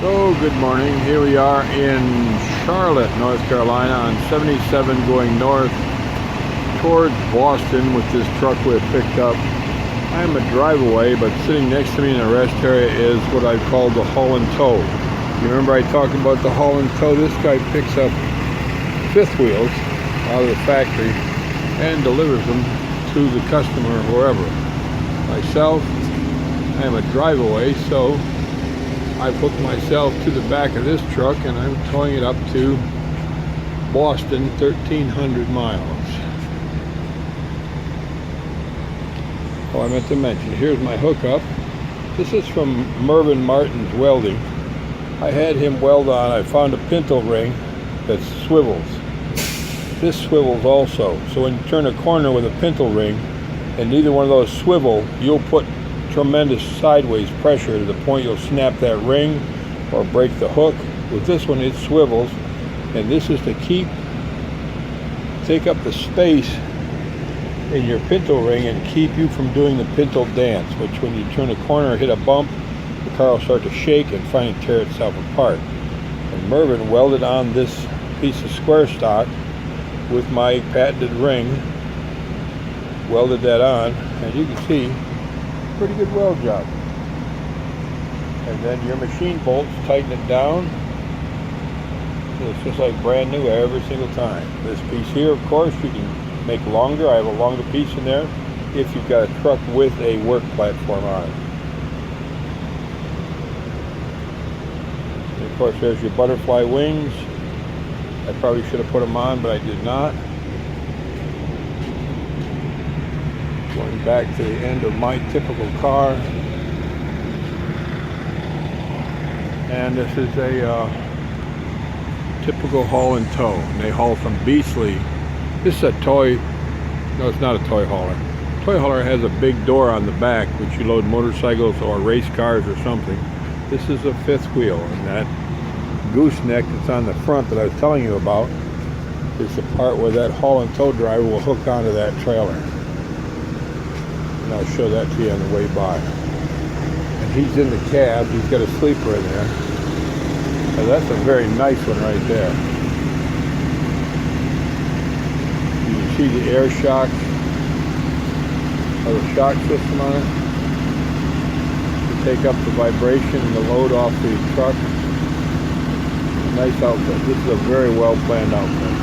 So, good morning. Here we are in Charlotte, North Carolina on 77 going north towards Boston with this truck we have picked up. I'm a drive away, but sitting next to me in a rest area is what I call the haul and tow. You remember I talked about the haul and tow? This guy picks up fifth wheels out of the factory and delivers them to the customer or wherever. Myself, I am a drive away, so I've hooked myself to the back of this truck and I'm towing it up to Boston, 1,300 miles. Oh, I meant to mention, here's my hookup. This is from Mervyn Martin's Welding. I had him weld on, I found a pintle ring that swivels. This swivels also, so when you turn a corner with a pintle ring and neither one of those swivel, you'll put tremendous sideways pressure to the point you'll snap that ring or break the hook. With this one it swivels, and this is to take up the space in your pintle ring and keep you from doing the pintle dance, which when you turn a corner or hit a bump, the car will start to shake and finally tear itself apart. And Mervyn welded on this piece of square stock with my patented ring, welded that on, and you can see pretty good weld job. And then your machine bolts, tighten it down. It's just like brand new every single time. This piece here, of course, you can make longer. I have a longer piece in there if you've got a truck with a work platform on it. And of course, there's your butterfly wings. I probably should have put them on, but I did not. Going back to the end of my typical car, and this is a typical haul and tow. And they haul from Beasley. This is a toy, no, it's not a toy hauler. Toy hauler has a big door on the back which you load motorcycles or race cars or something. This is a fifth wheel, and that gooseneck that's on the front that I was telling you about is the part where that haul and tow driver will hook onto that trailer. And I'll show that to you on the way by. And he's in the cab, he's got a sleeper in there. So that's a very nice one right there. You can see the air shock or the shock system on it to take up the vibration and the load off the truck. Nice outfit. This is a very well planned outfit.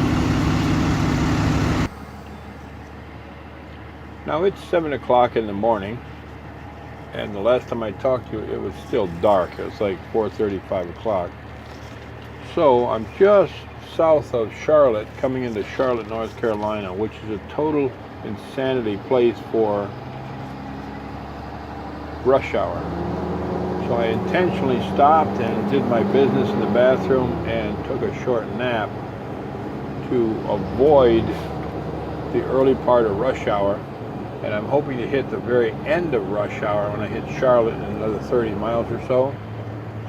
Now it's 7 o'clock in the morning, and the last time I talked to you it was still dark. It was like 4:30, 5 o'clock. So I'm just south of Charlotte, coming into Charlotte, North Carolina, which is a total insanity place for rush hour. So I intentionally stopped and did my business in the bathroom and took a short nap to avoid the early part of rush hour. And I'm hoping to hit the very end of rush hour when I hit Charlotte in another 30 miles or so.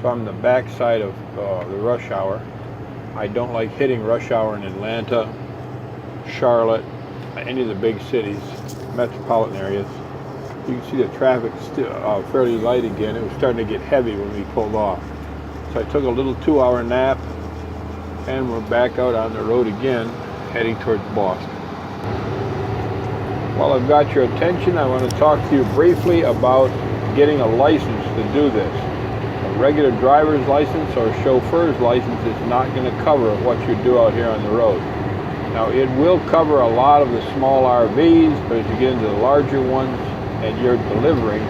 So I'm the backside of the rush hour. I don't like hitting rush hour in Atlanta, Charlotte, any of the big cities, metropolitan areas. You can see the traffic still fairly light again. It was starting to get heavy when we pulled off. So I took a little 2-hour nap and we're back out on the road again, heading towards Boston. While I've got your attention, I want to talk to you briefly about getting a license to do this. A regular driver's license or chauffeur's license is not going to cover what you do out here on the road. Now, it will cover a lot of the small RVs, but as you get into the larger ones and you're delivering,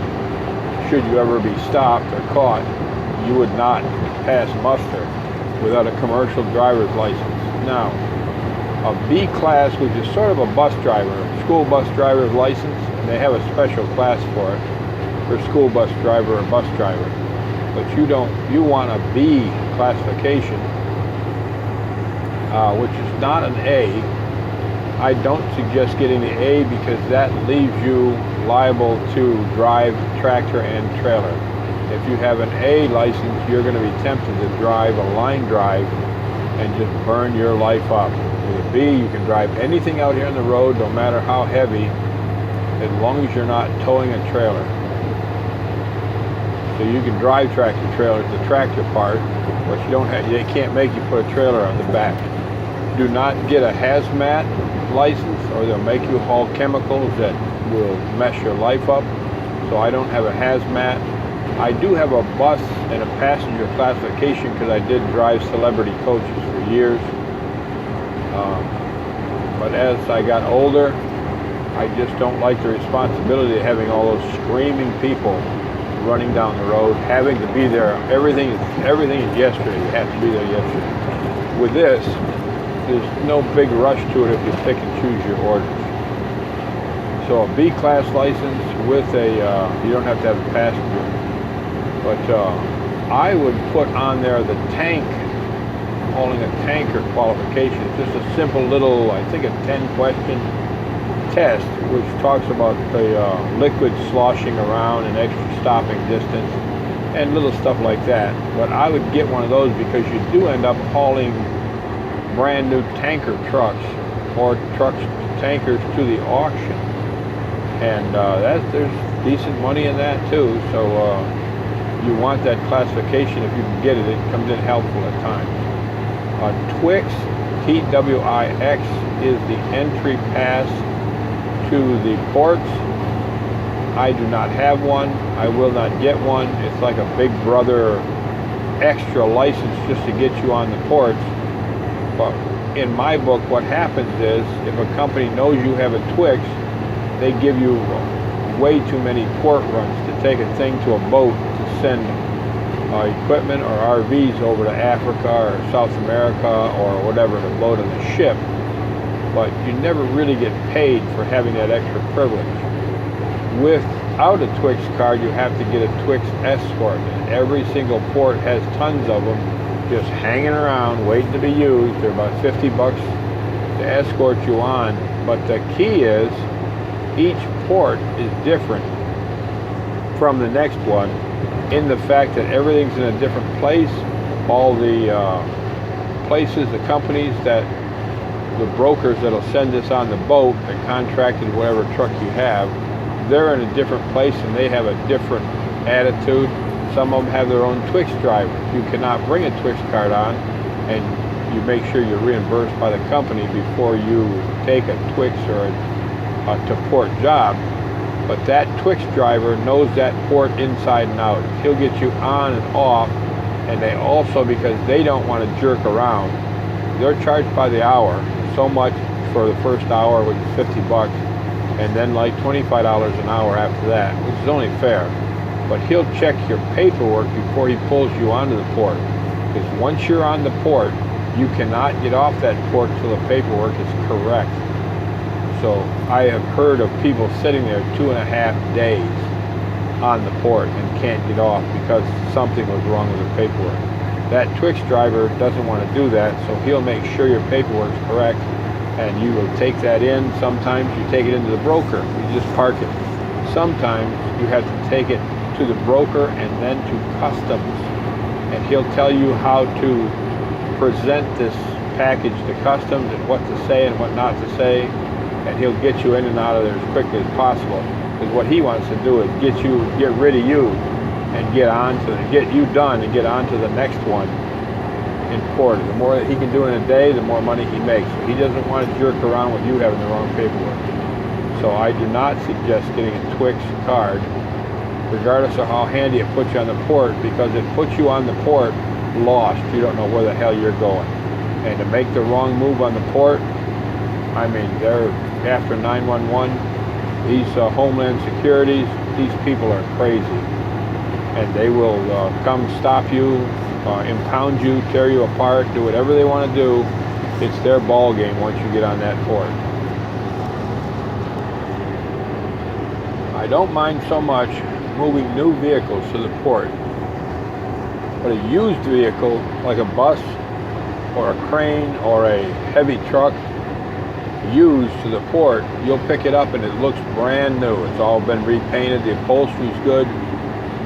should you ever be stopped or caught, you would not pass muster without a commercial driver's license. Now, a B class, which is sort of a bus driver, school bus driver's license, and they have a special class for it, for school bus driver or bus driver. But you want a B classification, which is not an A. I don't suggest getting the A because that leaves you liable to drive tractor and trailer. If you have an A license, you're going to be tempted to drive a line drive and just burn your life up. With a B, you can drive anything out here on the road, no matter how heavy, as long as you're not towing a trailer. So you can drive tractor trailers, the tractor part, but you don't have, they can't make you put a trailer on the back. Do not get a hazmat license, or they'll make you haul chemicals that will mess your life up. So I don't have a hazmat. I do have a bus and a passenger classification because I did drive celebrity coaches for years. But as I got older, I just don't like the responsibility of having all those screaming people running down the road, having to be there. Everything is yesterday. You have to be there yesterday. With this, there's no big rush to it if you pick and choose your orders. So a B-class license with a, you don't have to have a passenger. But I would put on there the tank, hauling a tanker qualification. It's just a simple little, I think a 10-question test, which talks about the liquid sloshing around and extra stopping distance and little stuff like that. But I would get one of those because you do end up hauling brand new tanker trucks or tankers to the auction. And there's decent money in that too. So you want that classification. If you can get it, it comes in helpful at times. Twix, T-W-I-X, is the entry pass to the ports. I do not have one. I will not get one. It's like a big brother extra license just to get you on the ports. But in my book, what happens is if a company knows you have a Twix, they give you way too many port runs to take a thing to a boat to send equipment or RVs over to Africa or South America or whatever to load on the ship. But you never really get paid for having that extra privilege. Without a Twix card, you have to get a Twix escort. And every single port has tons of them just hanging around waiting to be used. They're about 50 bucks to escort you on. But the key is each port is different from the next one in the fact that everything's in a different place. All the places, the companies that, the brokers that'll send this on the boat that contracted whatever truck you have, they're in a different place and they have a different attitude. Some of them have their own Twix drivers. You cannot bring a Twix card on, and you make sure you're reimbursed by the company before you take a Twix or a to-port job. But that Twix driver knows that port inside and out. He'll get you on and off, and they also, because they don't want to jerk around, they're charged by the hour. So much for the first hour, which is 50 bucks, and then like $25 an hour after that, which is only fair. But he'll check your paperwork before he pulls you onto the port. Because once you're on the port, you cannot get off that port till the paperwork is correct. So I have heard of people sitting there 2.5 days on the port and can't get off because something was wrong with the paperwork. That Twix driver doesn't want to do that, so he'll make sure your paperwork's correct, and you will take that in. Sometimes you take it into the broker. You just park it. Sometimes you have to take it to the broker and then to customs, and he'll tell you how to present this package to customs and what to say and what not to say, and he'll get you in and out of there as quickly as possible. Because what he wants to do is get rid of you and get you done and get on to the next one in port. The more that he can do in a day, the more money he makes. So he doesn't want to jerk around with you having the wrong paperwork. So I do not suggest getting a Twix card, regardless of how handy it puts you on the port, because it puts you on the port lost. You don't know where the hell you're going. And to make the wrong move on the port, I mean, they're after 911. These Homeland Securities, these people are crazy. And they will come stop you, impound you, tear you apart, do whatever they want to do. It's their ball game once you get on that port. I don't mind so much moving new vehicles to the port. But a used vehicle, like a bus or a crane or a heavy truck, used to the port, you'll pick it up and it looks brand new. It's all been repainted, the upholstery's good.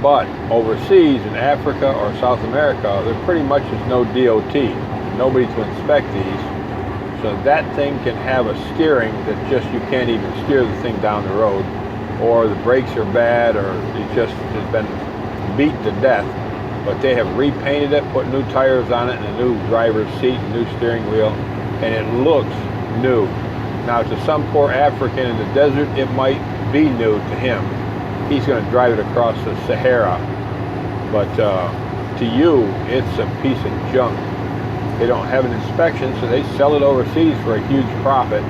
But overseas in Africa or South America, there pretty much is no DOT, nobody to inspect these. So that thing can have a steering that just, you can't even steer the thing down the road, or the brakes are bad, or it just has been beat to death, but they have repainted it, put new tires on it, and a new driver's seat, and new steering wheel, and it looks new. Now, to some poor African in the desert, it might be new to him. He's going to drive it across the Sahara. But to you, it's a piece of junk. They don't have an inspection, so they sell it overseas for a huge profit.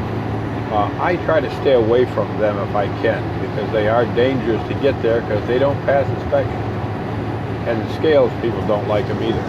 I try to stay away from them if I can, because they are dangerous to get there because they don't pass inspection. And the scales people don't like them either.